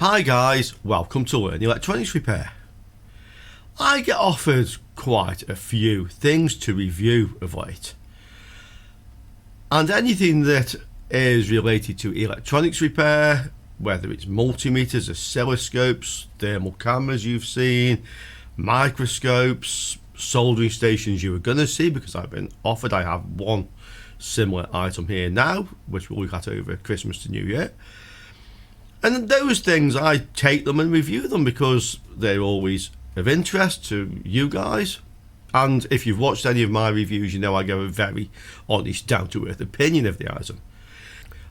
Hi guys, welcome to Learn Electronics Repair. I get offered quite a few things to review of late, and anything that is related to electronics repair, whether it's multimeters, oscilloscopes, thermal cameras you've seen, microscopes, soldering stations you were going to see because I've been offered. I have one similar item here now, which we'll look at over Christmas to New Year. And those things, I take them and review them because they're always of interest to you guys. And if you've watched any of my reviews, you know I give a very honest, down-to-earth opinion of the item.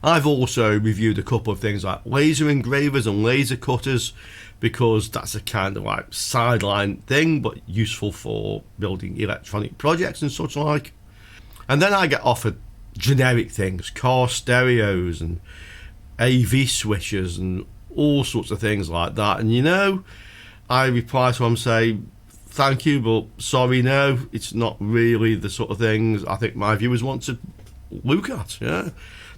I've also reviewed a couple of things like laser engravers and laser cutters because that's a kind of like sideline thing, but useful for building electronic projects and such like. And then I get offered generic things, car stereos and AV switches and all sorts of things like that, and you know, I reply to them saying thank you but sorry, no, it's not really the sort of things I think my viewers want to look at. Yeah,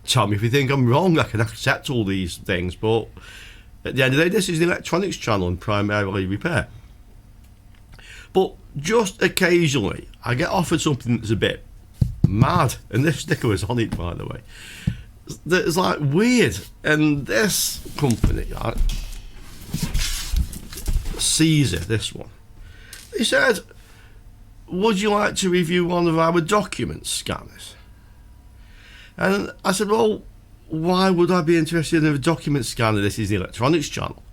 tell me if you think I'm wrong, I can accept all these things, but at the end of the day, this is the electronics channel and primarily repair. But just occasionally I get offered something that's a bit mad, and this sticker was on it, by the way, that's like weird. And this company, right, CZUR, this one, they said, would you like to review one of our document scanners? And I said, well, why would I be interested in a document scanner? This is the electronics channel.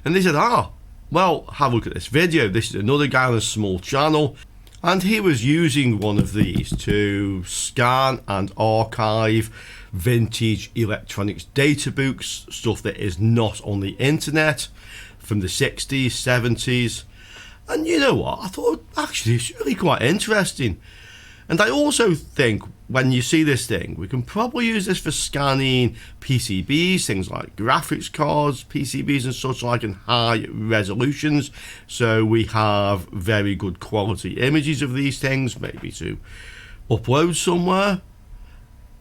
And they said, well, have a look at this video. This is another guy on a small channel, and he was using one of these to scan and archive vintage electronics data books, stuff that is not on the internet from the 60s, 70s. And you know what, I thought actually it's really quite interesting. And I also think when you see this thing, we can probably use this for scanning PCBs, things like graphics cards, PCBs and such like, in high resolutions, so we have very good quality images of these things, maybe to upload somewhere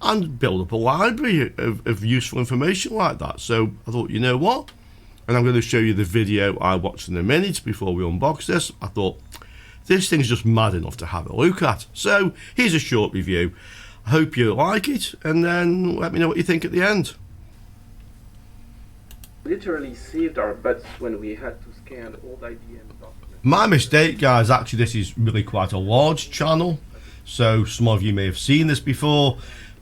and build up a library of useful information like that. So I thought, you know what, and I'm going to show you the video I watched in a minute before we unbox this. I thought this thing's just mad enough to have a look at. So here's a short review. I hope you like it, and then let me know what you think at the end. Literally saved our butts when we had to scan old IBM documents. My mistake, guys. Actually, this is really quite a large channel, so some of you may have seen this before.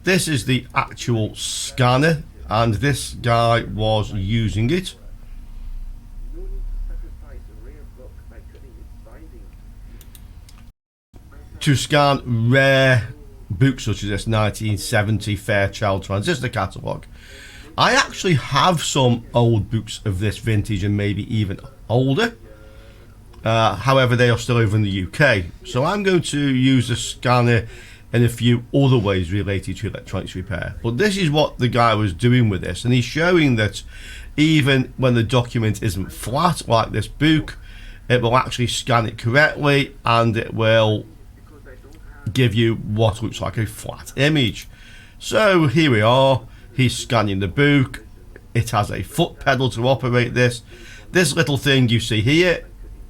This is the actual scanner, and this guy was using it No need to sacrifice a rare book by cutting its binding. to scan rare books such as this 1970 Fairchild transistor catalogue. I actually have some old books of this vintage and maybe even older. However, they are still over in the UK. So I'm going to use the scanner in a few other ways related to electronics repair. But this is what the guy was doing with this, and he's showing that even when the document isn't flat like this book, it will actually scan it correctly and it will give you what looks like a flat image. So here we are, he's scanning the book. It has a foot pedal to operate this. This little thing you see here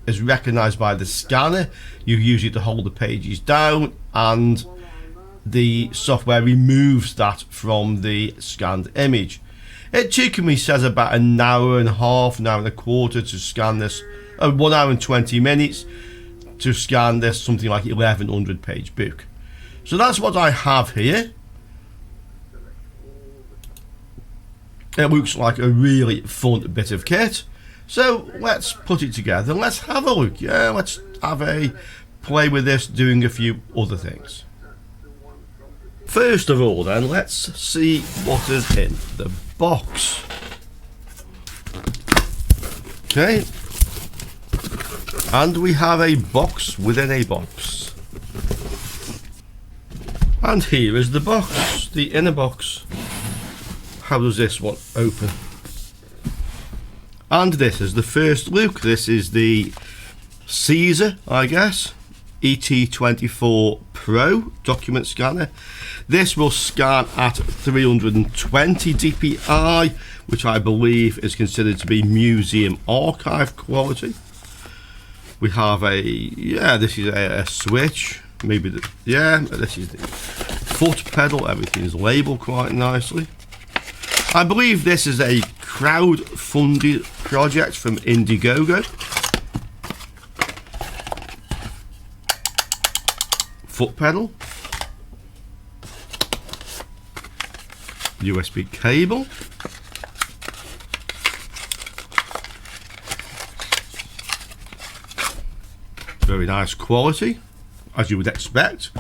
is recognized by the scanner. You use it to hold the pages down, and the software removes that from the scanned image. It took me, says, about an hour and a half, an hour and a quarter to scan this, 1 hour and 20 minutes to scan this something like 1100 page book. So that's what I have here. It looks like a really fun bit of kit. So let's put it together and let's have a look. Yeah, let's have a play with this, doing a few other things. First of all then, let's see what is in the box. Okay, and we have a box within a box. And here is the box, the inner box. How does this one open? And this is the first look. This is the CZUR, I guess. ET24 Pro document scanner. This will scan at 320 dpi, which I believe is considered to be museum archive quality. We have this is a switch, maybe this is the foot pedal. Everything's labeled quite nicely. I believe this is a crowd-funded project from Indiegogo. Foot pedal, USB cable, very nice quality, as you would expect.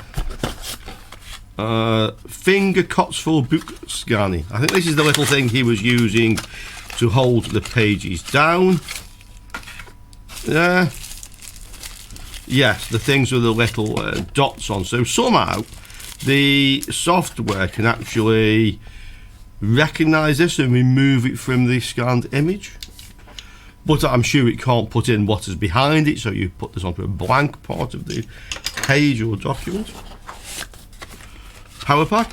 Finger Cotswold book scanning. I think this is the little thing he was using to hold the pages down. Yes, the things with the little dots on. So somehow the software can actually recognize this and remove it from the scanned image. But I'm sure it can't put in what is behind it, so you put this onto a blank part of the page or document. Power pack.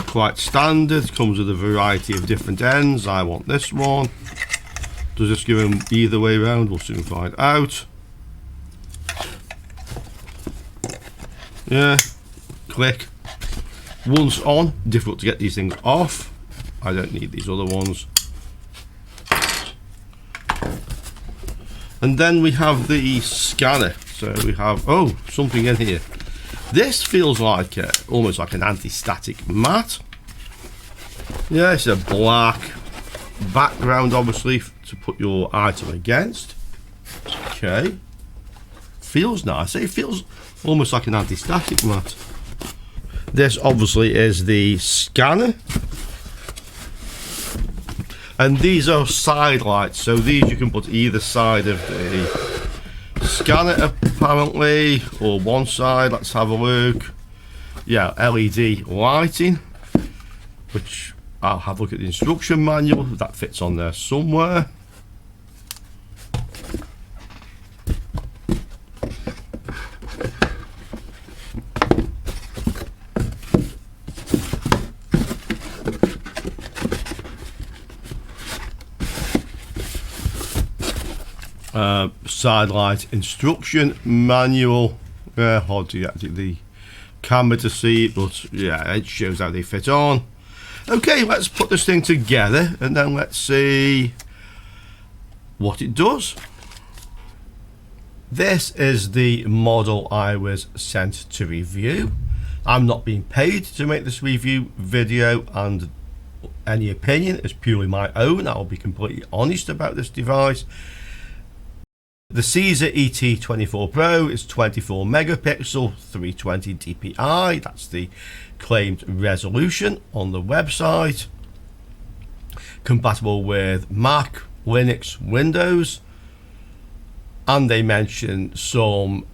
Quite standard, comes with a variety of different ends. I want this one. Does this go in either way around? We'll soon find out. Yeah, click. Once on, difficult to get these things off. I don't need these other ones. And then we have the scanner. So we have, something in here. This feels like almost like an anti-static mat. Yeah, it's a black background, obviously, to put your item against. Okay. Feels nice. It feels almost like an anti-static mat. This obviously is the scanner. And these are side lights. So these you can put either side of the scanner apparently, or one side. Let's have a look. Yeah, LED lighting, which I'll have a look at the instruction manual. That fits on there somewhere. Side light instruction manual. Hard to get the camera to see it, but yeah, it shows how they fit on. Okay, let's put this thing together and then let's see what it does. This is the model I was sent to review. I'm not being paid to make this review video, and any opinion is purely my own. I'll be completely honest about this device. The CZUR ET24 Pro is 24 megapixel, 320 dpi. That's the claimed resolution on the website. Compatible with Mac, Linux, Windows. And they mention some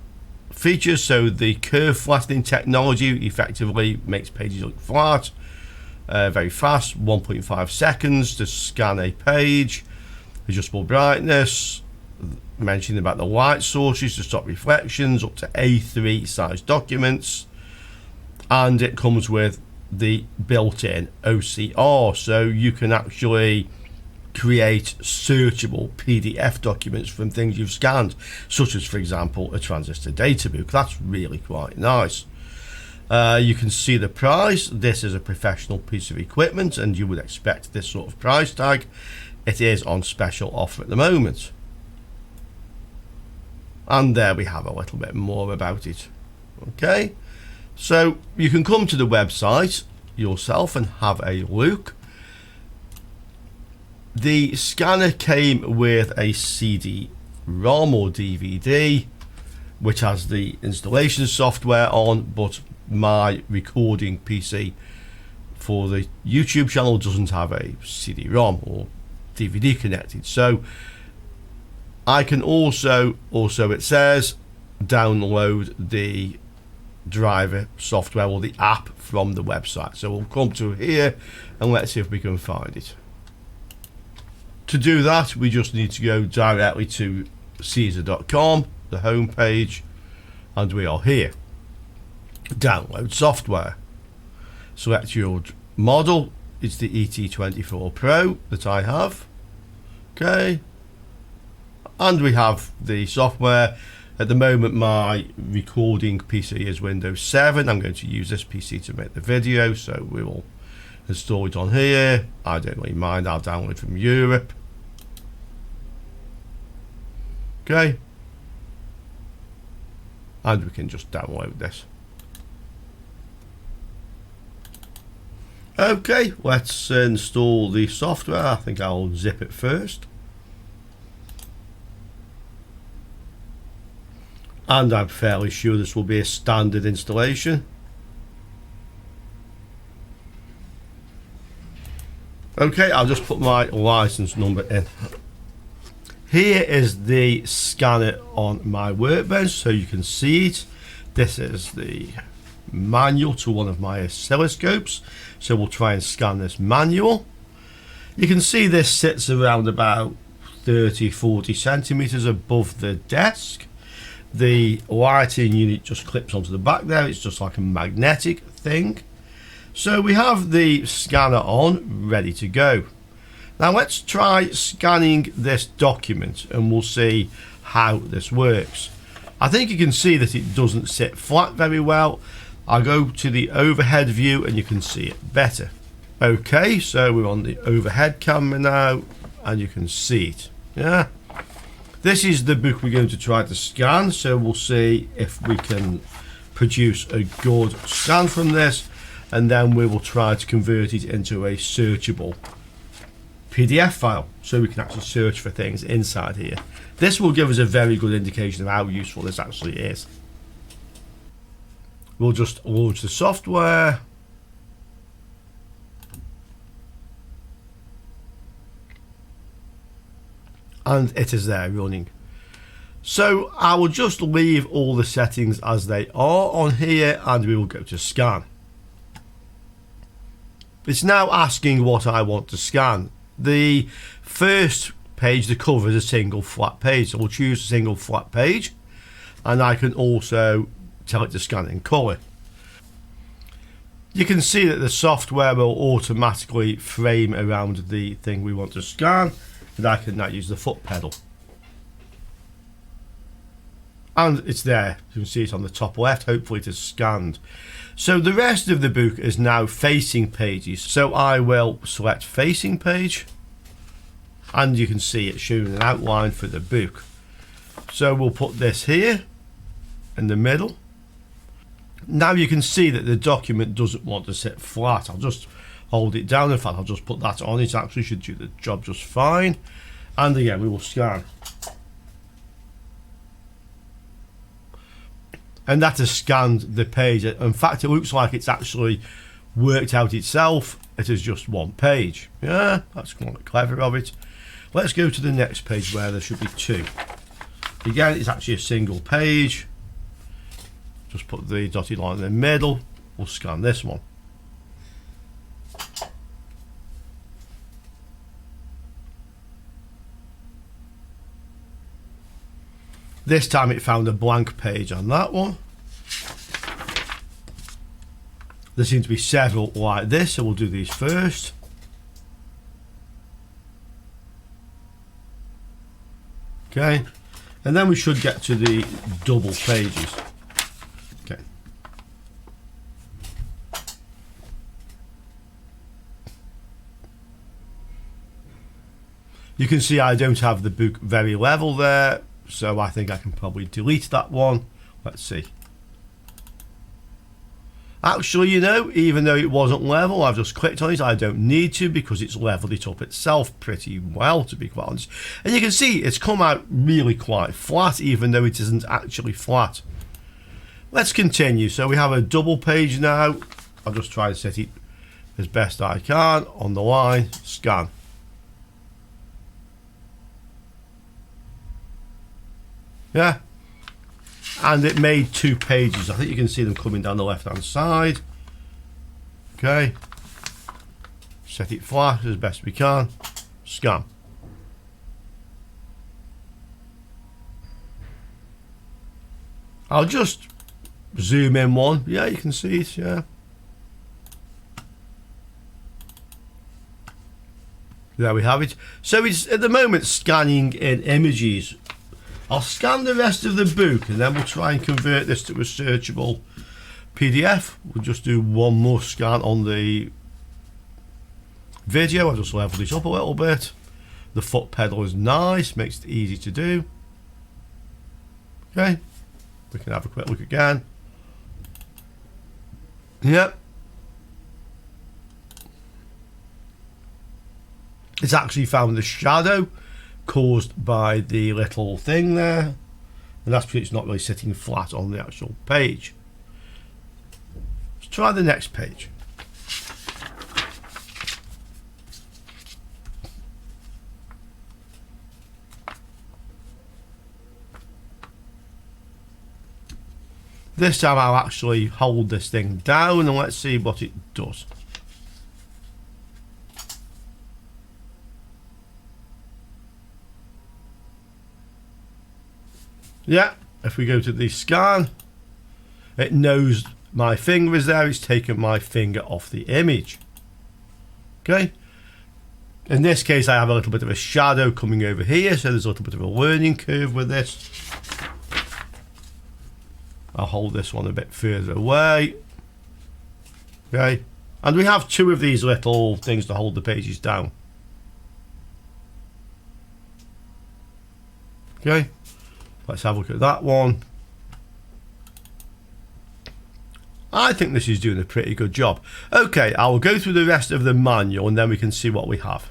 features. So the curve flattening technology effectively makes pages look flat. Very fast, 1.5 seconds to scan a page. Adjustable brightness. Mentioning about the light sources to stop reflections, up to A3 size documents, and it comes with the built-in OCR, so you can actually create searchable PDF documents from things you've scanned, such as, for example, a transistor data book. That's really quite nice. You can see the price. This is a professional piece of equipment, and you would expect this sort of price tag. It is on special offer at the moment. And there we have a little bit more about it. Okay, so you can come to the website yourself and have a look. The scanner came with a CD-ROM or DVD, which has the installation software on, but my recording PC for the YouTube channel doesn't have a CD-ROM or DVD connected. So I can also it says, download the driver software or the app from the website. So we'll come to here and let's see if we can find it. To do that, we just need to go directly to CZUR.com, the home page, and we are here. Download software. Select your model. It's the ET24 Pro that I have. Okay. And we have the software. At the moment, my recording PC is Windows 7. I'm going to use this PC to make the video, so we will install it on here. I don't really mind. I'll download from Europe. Okay. And we can just download this. Okay, let's install the software. I think I'll zip it first. And I'm fairly sure this will be a standard installation. Okay, I'll just put my license number in. Here is the scanner on my workbench, so you can see it. This is the manual to one of my oscilloscopes, so we'll try and scan this manual. You can see this sits around about 30-40 centimeters above the desk. The lighting unit just clips onto the back there. It's just like a magnetic thing. So we have the scanner on, ready to go. Now let's try scanning this document and we'll see how this works. I think you can see that it doesn't sit flat very well. I'll go to the overhead view and you can see it better. Okay, so we're on the overhead camera now and you can see it. Yeah. This is the book we're going to try to scan, so we'll see if we can produce a good scan from this, and then we will try to convert it into a searchable PDF file so we can actually search for things inside here. This will give us a very good indication of how useful this actually is. We'll just launch the software. And it is there running. So I will just leave all the settings as they are on here and we will go to scan. It's now asking what I want to scan. The first page, the cover, is a single flat page, so we'll choose a single flat page, and I can also tell it to scan in colour. You can see that the software will automatically frame around the thing we want to scan, and I can now use the foot pedal. And it's there. You can see it on the top left. Hopefully it is scanned. So the rest of the book is now facing pages. So I will select facing page, and you can see it showing an outline for the book. So we'll put this here in the middle. Now you can see that the document doesn't want to sit flat. I'll just hold it down. In fact, I'll just put that on. It actually should do the job just fine. And again, we will scan. And that has scanned the page. In fact, it looks like it's actually worked out itself. It is just one page. Yeah, that's quite clever of it. Let's go to the next page where there should be two. Again, it's actually a single page. Just put the dotted line in the middle. We'll scan this one. This time it found a blank page on that one. There seem to be several like this, so we'll do these first. Okay, and then we should get to the double pages. Okay. You can see I don't have the book very level there, so I think I can probably delete that one. Let's see. Actually, you know, even though it wasn't level, I've just clicked on it. I don't need to because it's leveled it up itself pretty well, to be quite honest. And you can see it's come out really quite flat, even though it isn't actually flat. Let's continue. So we have a double page now. I'll just try to set it as best I can on the line. Scan. Yeah. And it made two pages. I think you can see them coming down the left hand side. Okay. Set it flat as best we can. Scan. I'll just zoom in one. Yeah, you can see it, yeah. There we have it. So it's at the moment scanning in images. I'll scan the rest of the book and then we'll try and convert this to a searchable PDF. We'll just do one more scan on the video. I'll just level this up a little bit. The foot pedal is nice, makes it easy to do. Okay, we can have a quick look again. Yep. It's actually found the shadow caused by the little thing there, and that's because it's not really sitting flat on the actual page. Let's try the next page. This time I'll actually hold this thing down and let's see what it does. Yeah, if we go to the scan, it knows my finger is there. It's taken my finger off the image. Okay. In this case, I have a little bit of a shadow coming over here, so there's a little bit of a learning curve with this. I'll hold this one a bit further away. Okay. And we have two of these little things to hold the pages down. Okay. Let's have a look at that one. I think this is doing a pretty good job. Okay, I will go through the rest of the manual and then we can see what we have.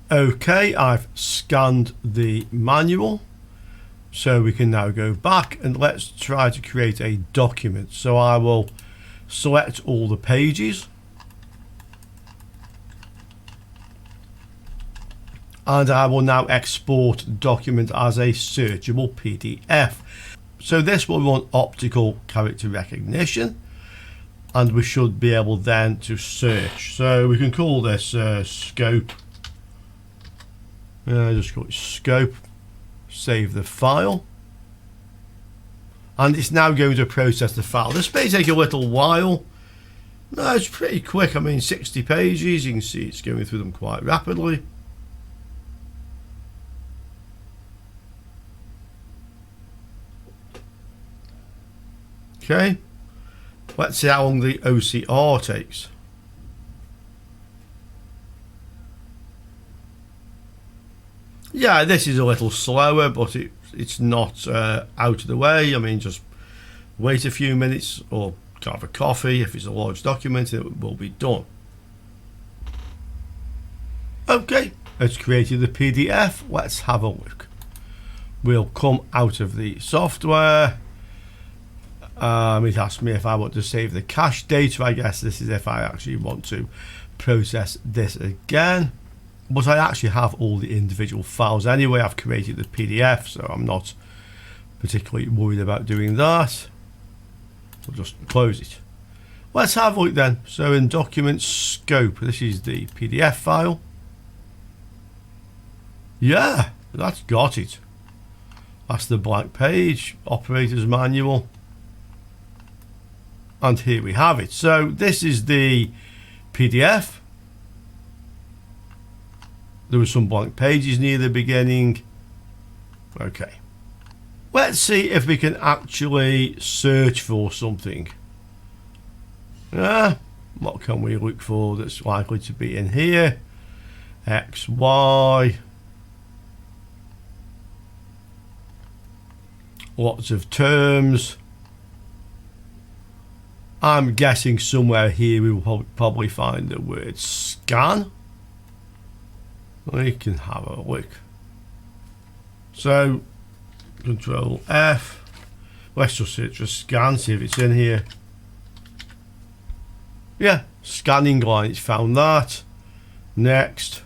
Okay, I've scanned the manual, so we can now go back and let's try to create a document. So I will select all the pages and I will now export the document as a searchable PDF. So this will run optical character recognition and we should be able then to search. So we can call this scope. Just call it scope, save the file, and it's now going to process the file. This may take a little while. No, it's pretty quick. I mean, 60 pages, you can see it's going through them quite rapidly. Okay, let's see how long the OCR takes. Yeah, this is a little slower, but it's not out of the way. I mean, just wait a few minutes or have a coffee. If it's a large document, it will be done. Okay, it's created the PDF. Let's have a look. We'll come out of the software. It asks me if I want to save the cache data. I guess this is if I actually want to process this again. But I actually have all the individual files anyway. I've created the PDF, so I'm not particularly worried about doing that. We'll just close it. Let's have a look then. So in document scope, this is the PDF file. Yeah, that's got it. That's the blank page, operator's manual. And here we have it. So this is the PDF. There were some blank pages near the beginning. Okay. Let's see if we can actually search for something. What can we look for that's likely to be in here? X, Y. Lots of terms. I'm guessing somewhere here we will probably find the word scan. We can have a look. So, Control F. Let's just search for scan, see if it's in here. Yeah, Scanning line, it's found that. Next.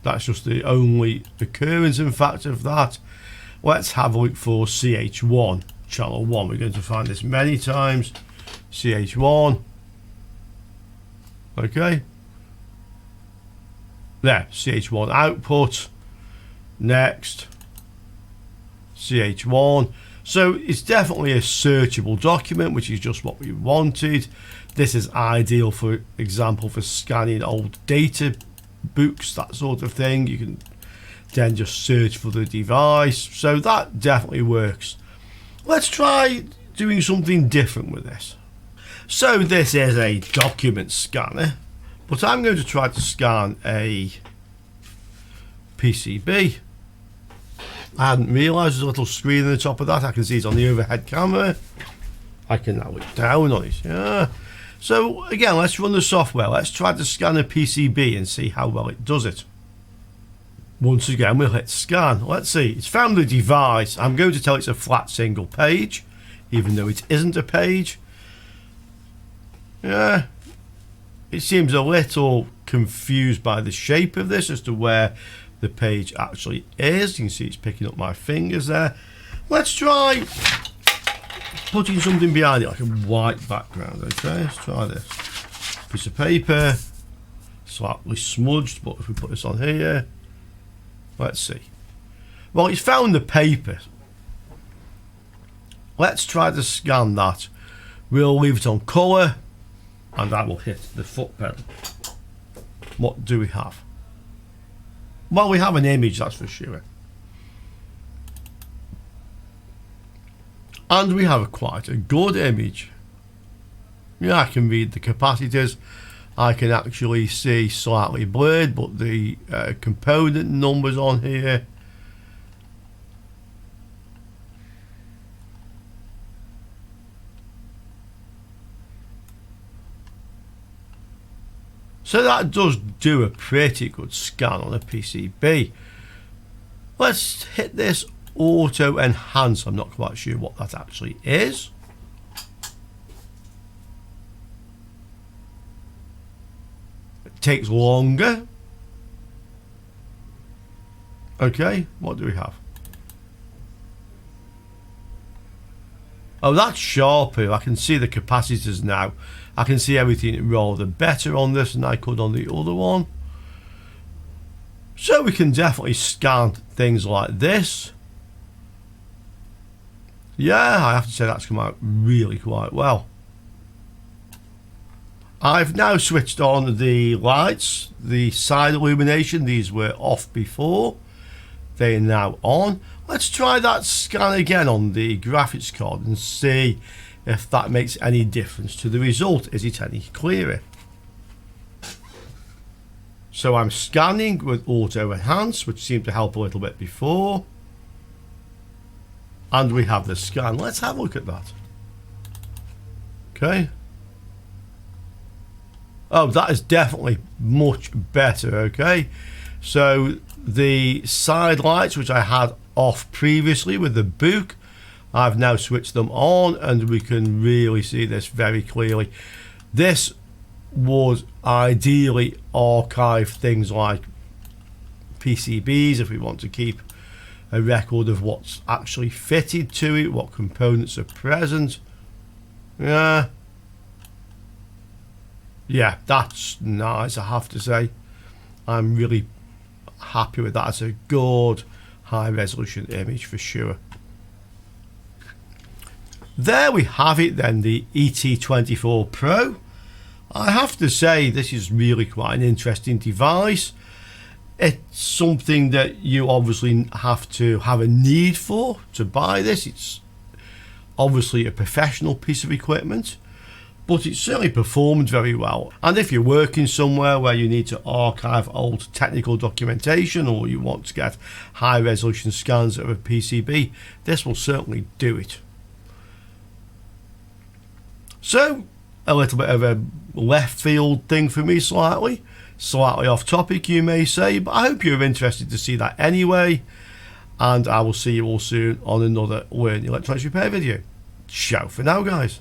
That's just the only occurrence, in fact, of that. Let's have a look for CH1, channel 1. We're going to find this many times. CH1. Okay. There, CH1 output. Next. CH1. So it's definitely a searchable document, which is just what we wanted. This is ideal, for example, for scanning old data books, that sort of thing. You can then just search for the device. So that definitely works. Let's try doing something different with this. So this is a document scanner, but I'm going to try to scan a PCB. I hadn't realised there's a little screen on the top of that. I can see it's on the overhead camera. I can now look down on it. Yeah. So again, let's run the software. Let's try to scan a PCB and see how well it does it. Once again, we'll hit scan. Let's see. It's found the device. I'm going to tell it's a flat single page, even though it isn't a page. Yeah. It seems a little confused by the shape of this as to where the page actually is. You can see it's picking up my fingers there. Let's try putting something behind it, like a white background. Okay, let's try this. Piece of paper, slightly smudged, but if we put this on here, let's see. Well, it's found the paper. Let's try to scan that. We'll leave it on colour, and I will hit the foot pedal. What do we have? Well, we have an image, that's for sure. And we have quite a good image. Yeah, I can read the capacitors. I can actually see slightly blurred, but the component numbers on here. So that does do a pretty good scan on a PCB. Let's hit this auto enhance. I'm not quite sure what that actually is. It takes longer. Okay, what do we have? Oh, that's sharper. I can see the capacitors now. I can see everything rather better on this than I could on the other one. So we can definitely scan things like this. Yeah, I have to say that's come out really quite well. I've now switched on the lights, the side illumination. These were off before. They are now on. Let's try that scan again on the graphics card and see if that makes any difference to the result. Is it any clearer? So I'm scanning with auto enhance, which seemed to help a little bit before. And we have the scan. Let's have a look at that. Okay. Oh, that is definitely much better. Okay. So the side lights, which I had off previously with the book, I've now switched them on, and we can really see this very clearly. This would ideally archive things like PCBs if we want to keep a record of what's actually fitted to it, what components are present. Yeah, that's nice, I have to say. I'm really happy with that. It's a good high resolution image for sure. There we have it then, the ET24 Pro. I have to say this is really quite an interesting device. It's something that you obviously have to have a need for to buy this. It's obviously a professional piece of equipment, but it certainly performed very well. And if you're working somewhere where you need to archive old technical documentation, or you want to get high resolution scans of a PCB, this will certainly do it. So, a little bit of a left field thing for me, slightly off topic you may say, but I hope you're interested to see that anyway, and I will see you all soon on another Learn Electronics Repair video. Ciao for now, guys.